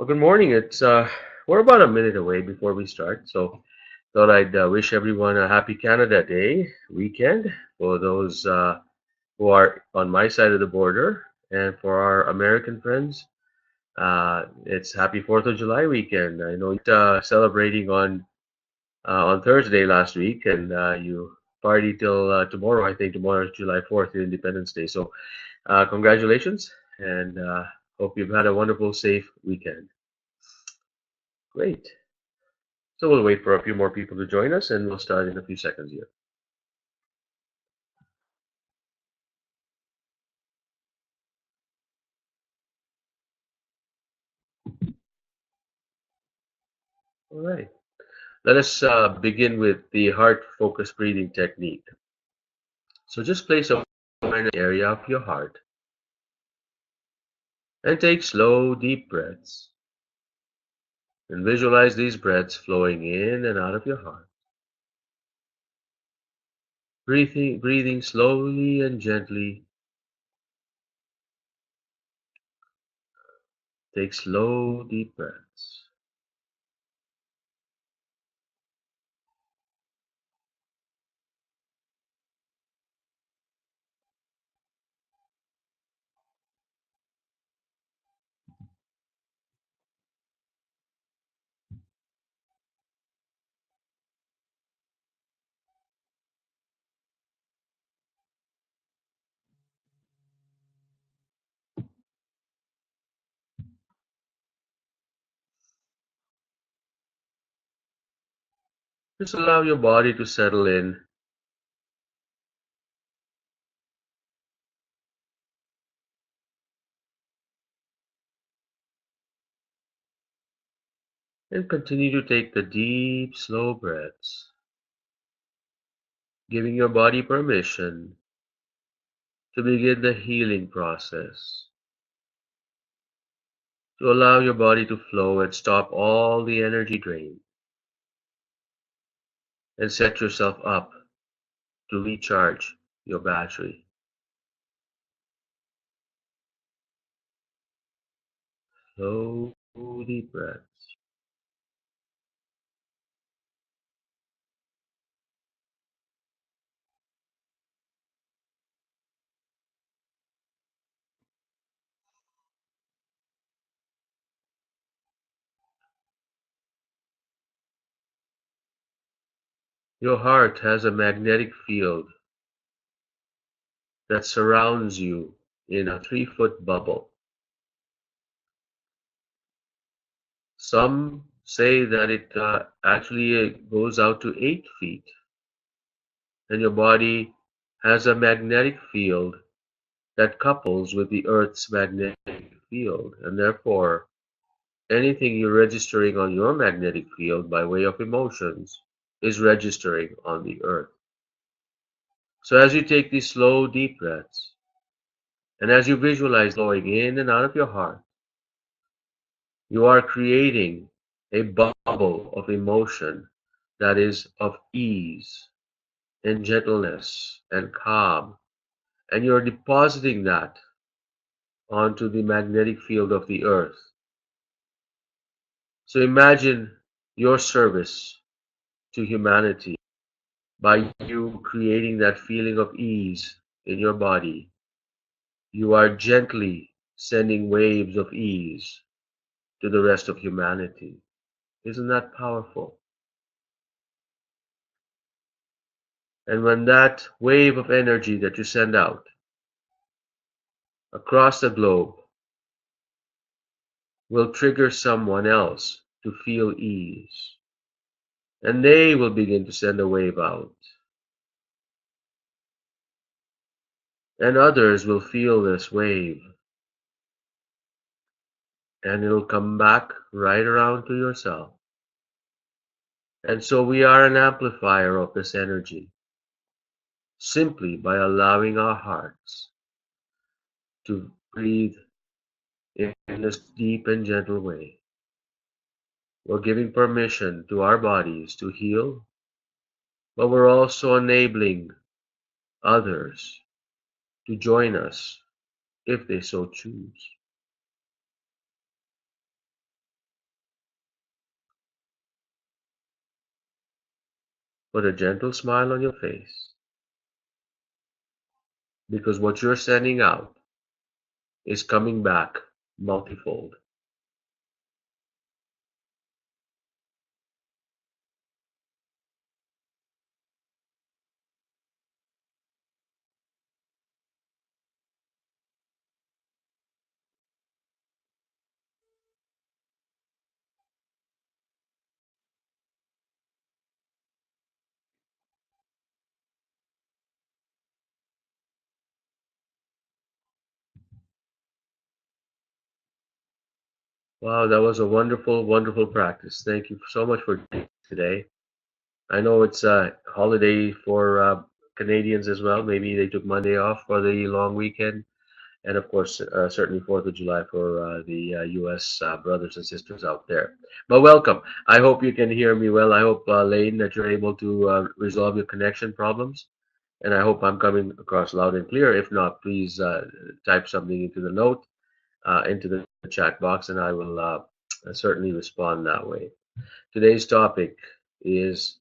Well, good morning. It's we're about a minute away before we start, so thought I'd wish everyone a happy Canada Day weekend for those who are on my side of the border, and for our American friends, it's Happy Fourth of July weekend. I know you're celebrating on Thursday last week, and you party till tomorrow. I think tomorrow is July 4th, Independence Day. So congratulations, and hope you've had a wonderful, safe weekend. Great. So we'll wait for a few more people to join us and we'll start in a few seconds here. All right. Let us begin with the heart focused breathing technique. So just place awareness in the area of your heart and take slow, deep breaths. And visualize these breaths flowing in and out of your heart. Breathing slowly and gently. Take slow, deep breaths. Just allow your body to settle in and continue to take the deep, slow breaths, giving your body permission to begin the healing process, to allow your body to flow and stop all the energy drain, and set yourself up to recharge your battery. Slow, deep breaths. Your heart has a magnetic field that surrounds you in a 3 foot bubble. Some say that it actually goes out to 8 feet, and your body has a magnetic field that couples with the Earth's magnetic field, and therefore anything you're registering on your magnetic field by way of emotions is registering on the Earth. So as you take these slow, deep breaths, and as you visualize flowing in and out of your heart, you are creating a bubble of emotion that is of ease and gentleness and calm, and you're depositing that onto the magnetic field of the Earth. So imagine your service to humanity by you creating that feeling of ease in your body. You are gently sending waves of ease to the rest of humanity. Isn't that powerful? And when that wave of energy that you send out across the globe will trigger someone else to feel ease, and they will begin to send a wave out, and others will feel this wave, and it'll come back right around to yourself. And so we are an amplifier of this energy simply by allowing our hearts to breathe in this deep and gentle way. We're giving permission to our bodies to heal, but we're also enabling others to join us if they so choose. put a gentle smile on your face, because what you're sending out is coming back multifold. Wow, that was a wonderful, wonderful practice. Thank you so much for today. I know it's a holiday for Canadians as well. Maybe they took Monday off for the long weekend, and of course, certainly 4th of July for the U.S. Brothers and sisters out there. But welcome. I hope you can hear me well. I hope, Lane, that you're able to resolve your connection problems, and I hope I'm coming across loud and clear. If not, please type something into the note, into the chat box, and I will certainly respond that way. Today's topic is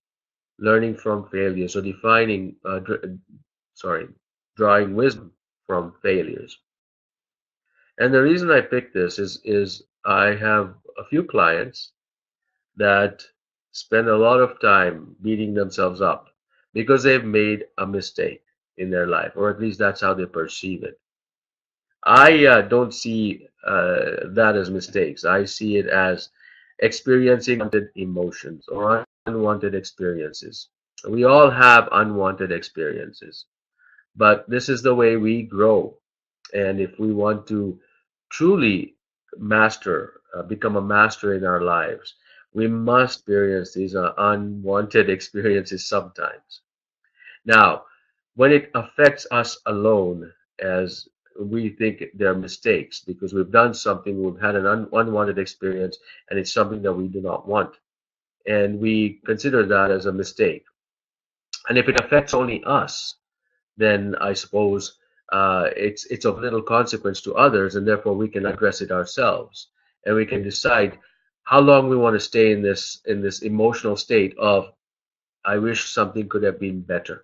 learning from failure. So defining, sorry, drawing wisdom from failures. And the reason I picked this is I have a few clients that spend a lot of time beating themselves up because they've made a mistake in their life, or at least that's how they perceive it. I don't see that as mistakes. I see it as experiencing unwanted emotions or unwanted experiences. We all have unwanted experiences, but this is the way we grow. And if we want to truly master, become a master in our lives, we must experience these unwanted experiences sometimes. Now, when it affects us alone, as we think they're mistakes because we've done something, we've had an unwanted experience, and it's something that we do not want, and we consider that as a mistake. And if it affects only us, then I suppose it's of little consequence to others, and therefore we can address it ourselves, and we can decide how long we want to stay in this emotional state of I wish something could have been better.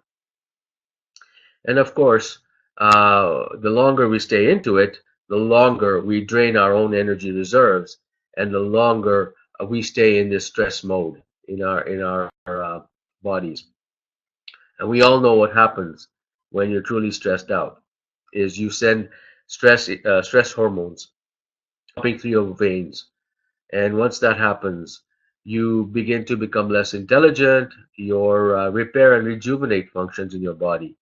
And of course, the longer we stay into it, the longer we drain our own energy reserves, and the longer we stay in this stress mode in our bodies. And we all know what happens when you're truly stressed out is you send stress hormones pumping through your veins, and once that happens, you begin to become less intelligent. Your repair and rejuvenate functions in your body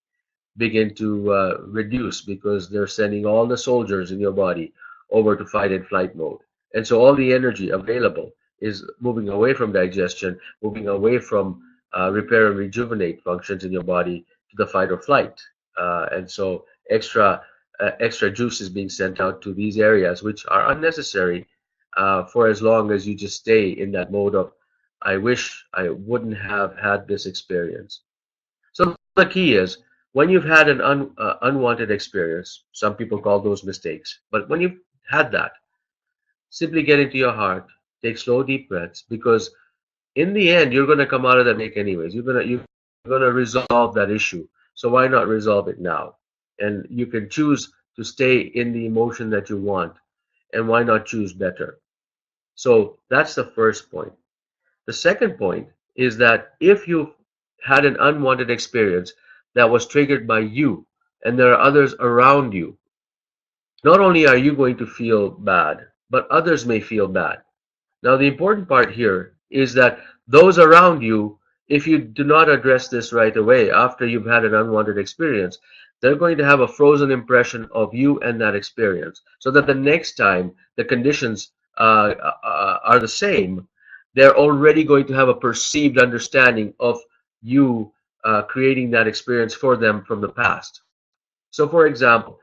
begin to reduce because they're sending all the soldiers in your body over to fight and flight mode. And so all the energy available is moving away from digestion, moving away from repair and rejuvenate functions in your body to the fight or flight. And so extra juice is being sent out to these areas, which are unnecessary for as long as you just stay in that mode of, I wish I wouldn't have had this experience. So the key is when you've had an unwanted experience, some people call those mistakes, but when you've had that, simply get into your heart, take slow, deep breaths, because in the end, you're going to come out of that mistake anyways. You're gonna resolve that issue. So why not resolve it now? And you can choose to stay in the emotion that you want, and why not choose better? So that's the first point. The second point is that if you've had an unwanted experience that was triggered by you and there are others around you, not only are you going to feel bad, but others may feel bad. Now, the important part here is that those around you, if you do not address this right away after you've had an unwanted experience, they're going to have a frozen impression of you and that experience. So that the next time the conditions are the same, they're already going to have a perceived understanding of you creating that experience for them from the past. So, for example,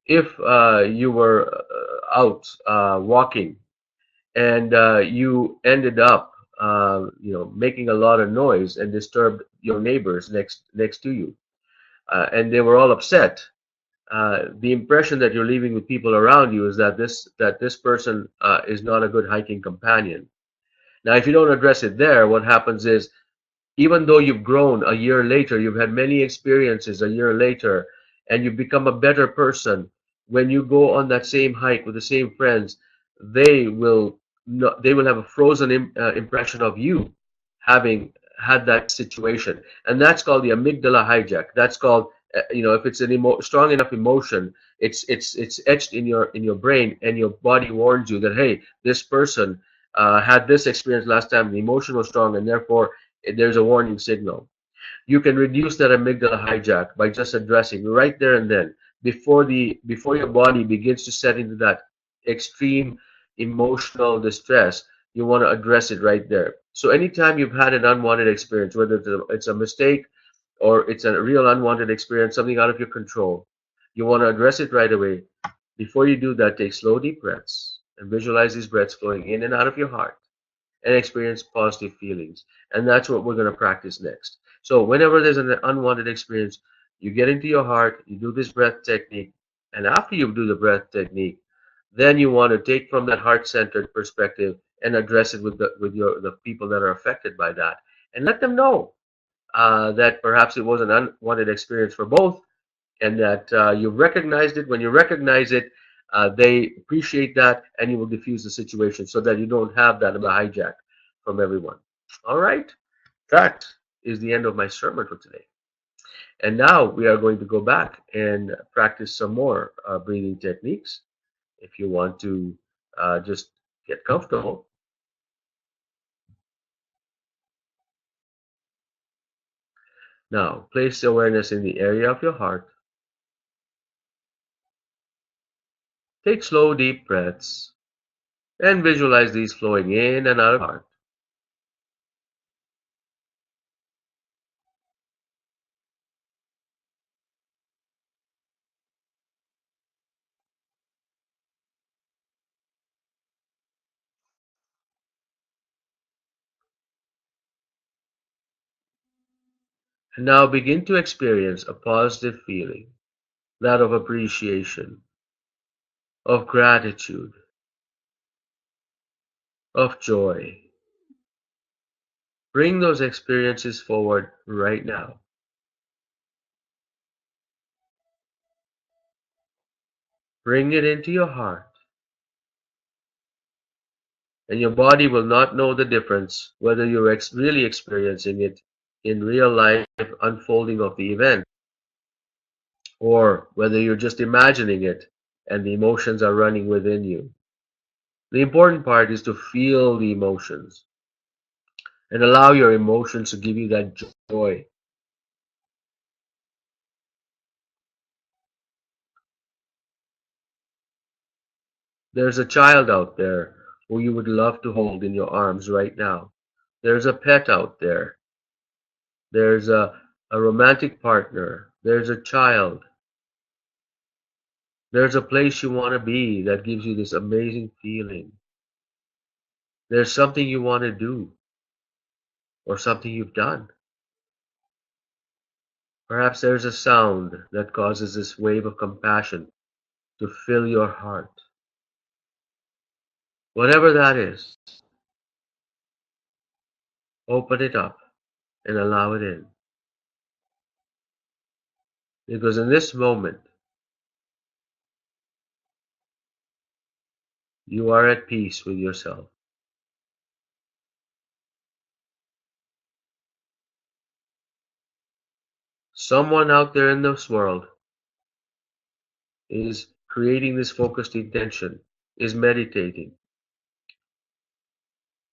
if you were out walking and you ended up making a lot of noise and disturbed your neighbors next to you, and they were all upset, the impression that you're leaving with people around you is that this person is not a good hiking companion. Now if you don't address it there, what happens is Even though you've grown a year later, you've had many experiences a year later, and you've become a better person, when you go on that same hike with the same friends, they will they will have a frozen impression of you having had that situation, and that's called the amygdala hijack. That's called if it's an strong enough emotion, it's etched in your brain, and your body warns you that, hey, this person had this experience last time. The emotion was strong, and therefore there's a warning signal. You can reduce that amygdala hijack by just addressing right there and then, before your body begins to set into that extreme emotional distress. You want to address it right there. So anytime you've had an unwanted experience, whether it's a mistake or it's a real unwanted experience, something out of your control, you want to address it right away. Before you do that, take slow, deep breaths and visualize these breaths flowing in and out of your heart, and experience positive feelings. And that's what we're going to practice next. So whenever there's an unwanted experience, you get into your heart, you do this breath technique, and after you do the breath technique, then you want to take from that heart-centered perspective and address it with the people that are affected by that, and let them know that perhaps it was an unwanted experience for both, and that you recognized it. When you recognize it, they appreciate that, and you will diffuse the situation so that you don't have that of a hijack from everyone. All right, that is the end of my sermon for today. And now we are going to go back and practice some more breathing techniques. If you want to just get comfortable. Now, place awareness in the area of your heart. Take slow, deep breaths and visualize these flowing in and out of the heart. And now begin to experience a positive feeling, that of appreciation, of gratitude, of joy. Bring those experiences forward right now. Bring it into your heart, and your body will not know the difference whether you're really experiencing it in real life unfolding of the event, or whether you're just imagining it and the emotions are running within you. The important part is to feel the emotions and allow your emotions to give you that joy. There's a child out there who you would love to hold in your arms right now. There's a pet out there. There's a romantic partner. There's a child. There's a place you want to be that gives you this amazing feeling. There's something you want to do, or something you've done. Perhaps there's a sound that causes this wave of compassion to fill your heart. Whatever that is, open it up and allow it in. Because in this moment, you are at peace with yourself. Someone out there in this world is creating this focused intention, is meditating.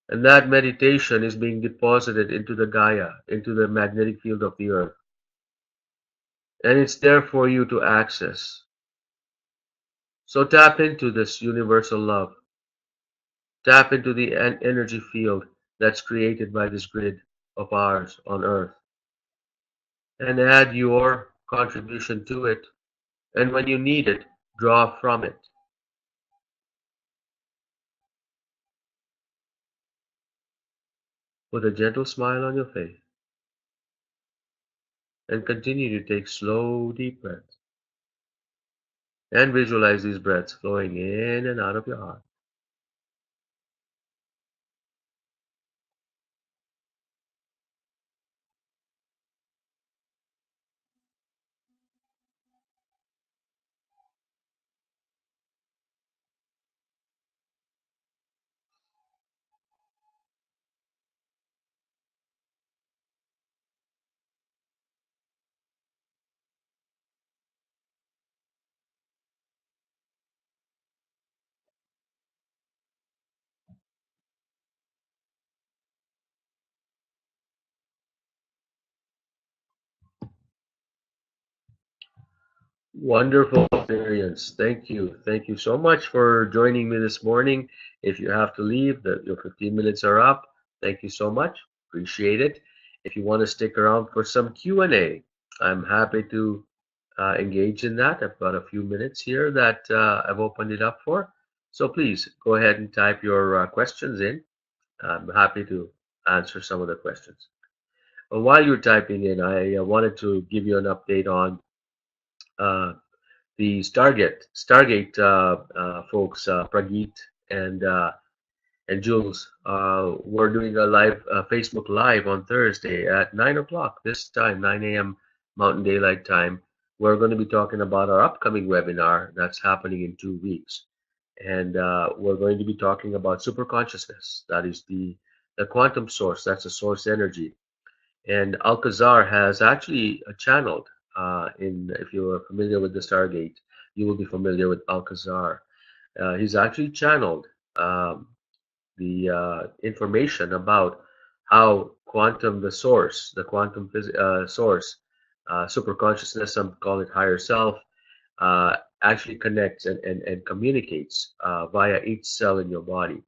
And that meditation is being deposited into the Gaia, into the magnetic field of the earth. And it's there for you to access. So tap into this universal love. Tap into the energy field that's created by this grid of ours on earth. And add your contribution to it. And when you need it, draw from it. Put a gentle smile on your face and continue to take slow, deep breaths. And visualize these breaths flowing in and out of your heart. Wonderful experience. Thank you. Thank you so much for joining me this morning. If you have to leave, your 15 minutes are up. Thank you so much. Appreciate it. If you want to stick around for some Q&A, I'm happy to engage in that. I've got a few minutes here that I've opened it up for. So please go ahead and type your questions in. I'm happy to answer some of the questions. While you're typing in, I wanted to give you an update on uh, the Stargate folks, Prageet and Jules, were doing a live Facebook Live on Thursday at 9 o'clock this time, 9 a.m. Mountain Daylight Time. We're going to be talking about our upcoming webinar that's happening in 2 weeks, and we're going to be talking about superconsciousness. That is the quantum source. That's a source energy. And Alcazar has actually channeled, if you are familiar with the Stargate, you will be familiar with Alcazar. He's actually channeled the information about how quantum, the source, the quantum source, superconsciousness, some call it higher self, actually connects and communicates via each cell in your body.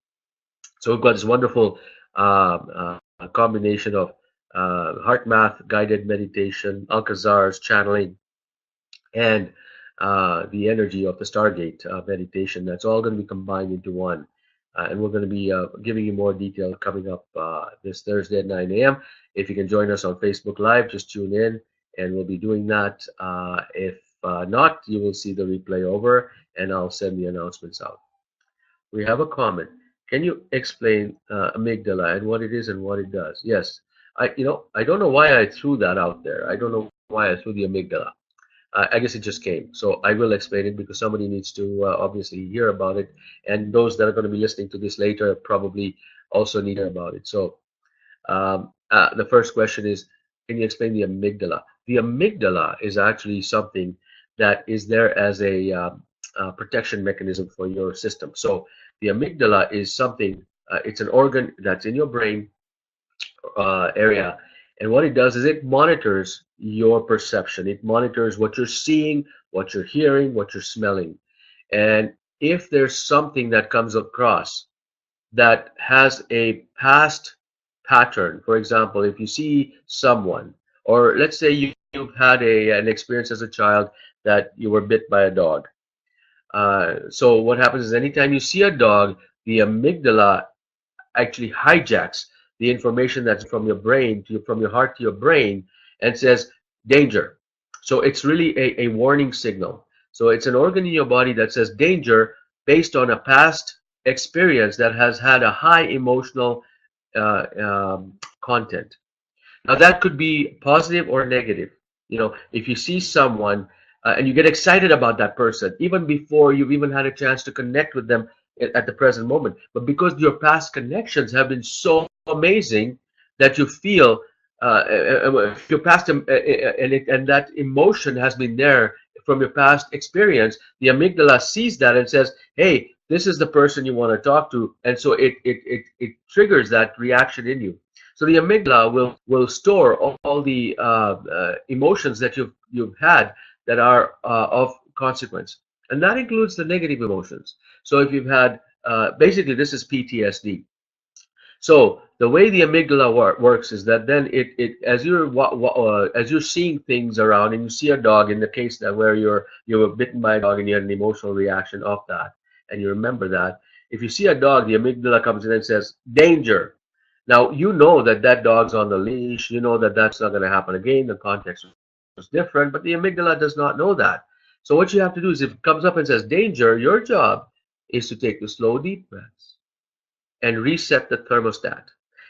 So we've got this wonderful combination of HeartMath guided meditation, Alcazar's channeling, and the energy of the Stargate meditation. That's all going to be combined into one. And we're going to be giving you more detail coming up this Thursday at 9 a.m. If you can join us on Facebook Live, just tune in and we'll be doing that. If not, you will see the replay over and I'll send the announcements out. We have a comment. Can you explain amygdala and what it is and what it does? Yes. I don't know why I threw that out there. I don't know why I threw the amygdala. I guess it just came. So I will explain it because somebody needs to obviously hear about it. And those that are going to be listening to this later probably also need to hear about it. So the first question is, can you explain the amygdala? The amygdala is actually something that is there as a protection mechanism for your system. So the amygdala is something, it's an organ that's in your brain area. And what it does is it monitors your perception. It monitors what you're seeing, what you're hearing, what you're smelling. And if there's something that comes across that has a past pattern, for example, if you see someone, or let's say you've had an experience as a child that you were bit by a dog. So what happens is anytime you see a dog, the amygdala actually hijacks the information that's from your brain from your heart to your brain and says danger. So it's really a warning signal. So it's an organ in your body that says danger based on a past experience that has had a high emotional content. Now that could be positive or negative. If you see someone and you get excited about that person, even before you've even had a chance to connect with them at the present moment, but because your past connections have been so amazing that you feel your past and that emotion has been there from your past experience, the amygdala sees that and says, "Hey, this is the person you want to talk to," and so it triggers that reaction in you. So the amygdala will store all the emotions that you've had that are of consequence, and that includes the negative emotions. So if you've had basically this is PTSD. So the way the amygdala works is that then it as you're seeing things around and you see a dog, in the case that where you were bitten by a dog and you had an emotional reaction of that and you remember that, if you see a dog, the amygdala comes in and says danger. Now you know that that dog's on the leash, you know that that's not going to happen again. The context was different, but the amygdala does not know that. So what you have to do is if it comes up and says danger, your job is to take the slow deep breaths and reset the thermostat.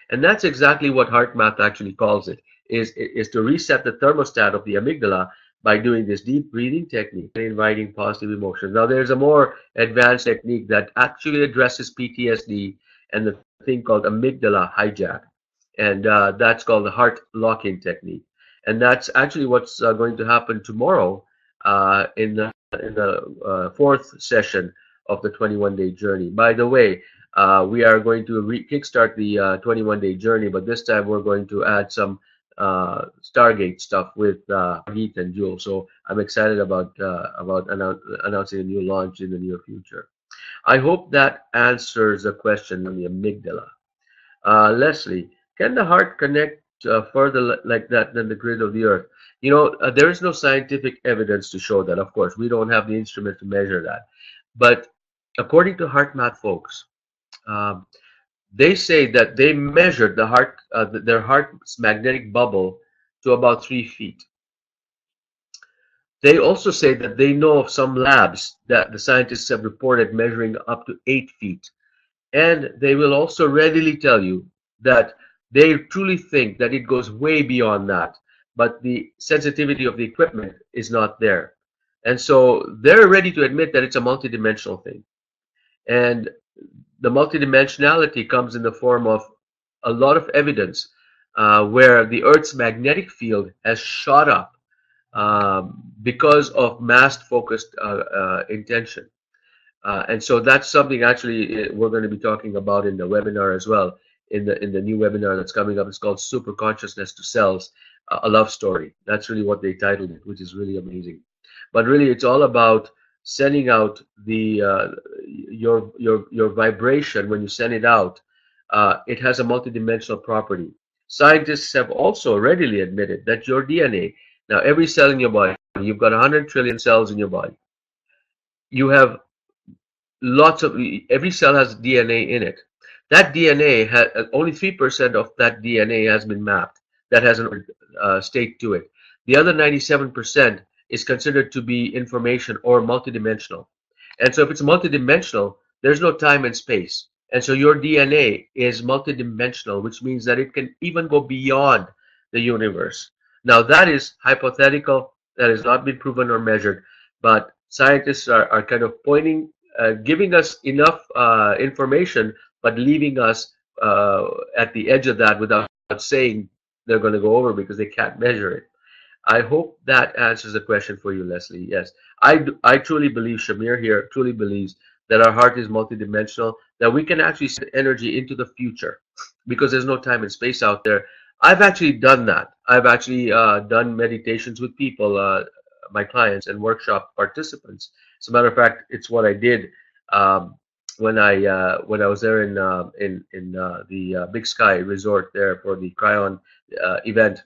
And that's exactly what HeartMath actually calls it, is to reset the thermostat of the amygdala by doing this deep breathing technique and inviting positive emotions. Now, there's a more advanced technique that actually addresses PTSD and the thing called amygdala hijack. And that's called the heart lock-in technique. And that's actually what's going to happen tomorrow in the fourth session of the 21-day journey. By the way, we are going to kickstart the 21-day journey, but this time we're going to add some Stargate stuff with Heath and Jewel. So I'm excited about announcing a new launch in the near future. I hope that answers the question on the amygdala. Leslie, can the heart connect further like that than the grid of the earth? There is no scientific evidence to show that. Of course, we don't have the instrument to measure that. But according to HeartMath folks, um, they say that they measured their heart's magnetic bubble to about 3 feet. They also say that they know of some labs that the scientists have reported measuring up to 8 feet. And they will also readily tell you that they truly think that it goes way beyond that, but the sensitivity of the equipment is not there. And so they're ready to admit that it's a multidimensional thing. And the multidimensionality comes in the form of a lot of evidence where the Earth's magnetic field has shot up because of mass focused intention. And so that's something actually we're going to be talking about in the webinar as well. In the new webinar that's coming up, it's called Super Consciousness to Cells, a love story. That's really what they titled it, which is really amazing. But really, it's all about sending out the your vibration. When you send it out, it has a multidimensional property. Scientists have also readily admitted that your DNA, now every cell in your body, you've got 100 trillion cells in your body. You have every cell has DNA in it. That DNA has only 3% of that DNA has been mapped. That has a state to it. The other 97% is considered to be information or multidimensional. And so if it's multidimensional, there's no time and space. And so your DNA is multidimensional, which means that it can even go beyond the universe. Now that is hypothetical, that has not been proven or measured, but scientists are kind of giving us enough information, but leaving us at the edge of that without saying they're going to go over because they can't measure it. I hope that answers the question for you, Leslie. Yes, I truly believe, Shamir here truly believes that our heart is multidimensional, that we can actually send energy into the future because there's no time and space out there. I've actually done that. I've actually done meditations with people, my clients and workshop participants. As a matter of fact, it's what I did um, when I was there in the Big Sky Resort there for the Cryon event.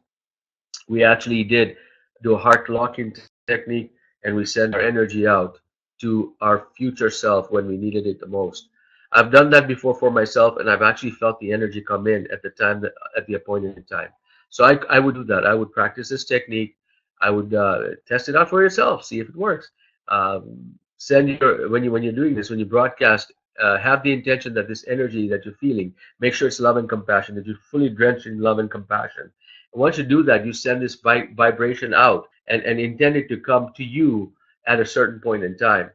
We actually did do a heart locking technique, and we send our energy out to our future self when we needed it the most. I've done that before for myself, and I've actually felt the energy come in at the time at the appointed time. So I would do that. I would practice this technique. I would test it out for yourself, see if it works. Send your when you're doing this, when you broadcast, have the intention that this energy that you're feeling, make sure it's love and compassion, that you're fully drenched in love and compassion. And once you do that, you send this vibration out and intend it to come to you at a certain point in time.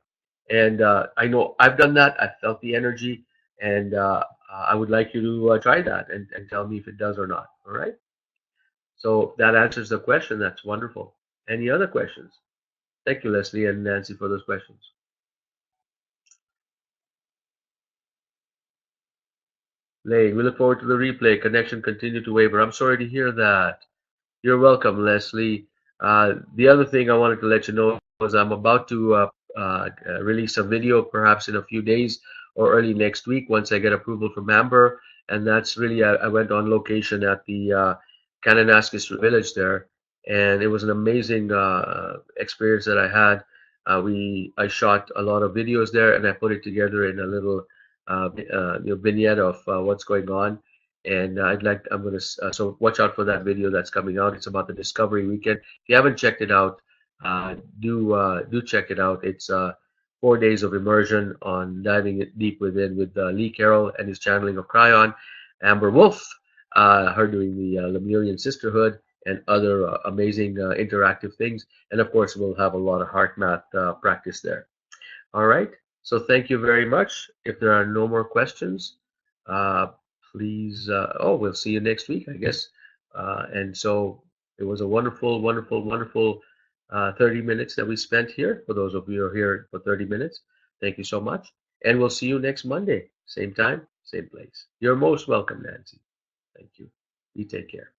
And I know I've done that. I've felt the energy, and I would like you to try that and tell me if it does or not. All right. So that answers the question. That's wonderful. Any other questions? Thank you, Leslie and Nancy, for those questions. Lane, we look forward to the replay. Connection continue to waver. I'm sorry to hear that. You're welcome, Leslie. The other thing I wanted to let you know was I'm about to release a video perhaps in a few days or early next week once I get approval from Amber. And that's really, I went on location at the Kananaskis village there. And it was an amazing experience that I had. I shot a lot of videos there and I put it together in a little vignette of what's going on. And I'm gonna so watch out for that video that's coming out. It's about the Discovery Weekend. If you haven't checked it out, do check it out. It's 4 days of immersion on diving deep within with Lee Carroll and his channeling of Cryon, Amber Wolf, her doing the Lemurian Sisterhood, and other amazing interactive things. And of course, we'll have a lot of heart math practice there. All right. So thank you very much. If there are no more questions, please, we'll see you next week, I guess. And so it was a wonderful, wonderful, wonderful 30 minutes that we spent here. For those of you who are here for 30 minutes, thank you so much. And we'll see you next Monday, same time, same place. You're most welcome, Nancy. Thank you. You take care.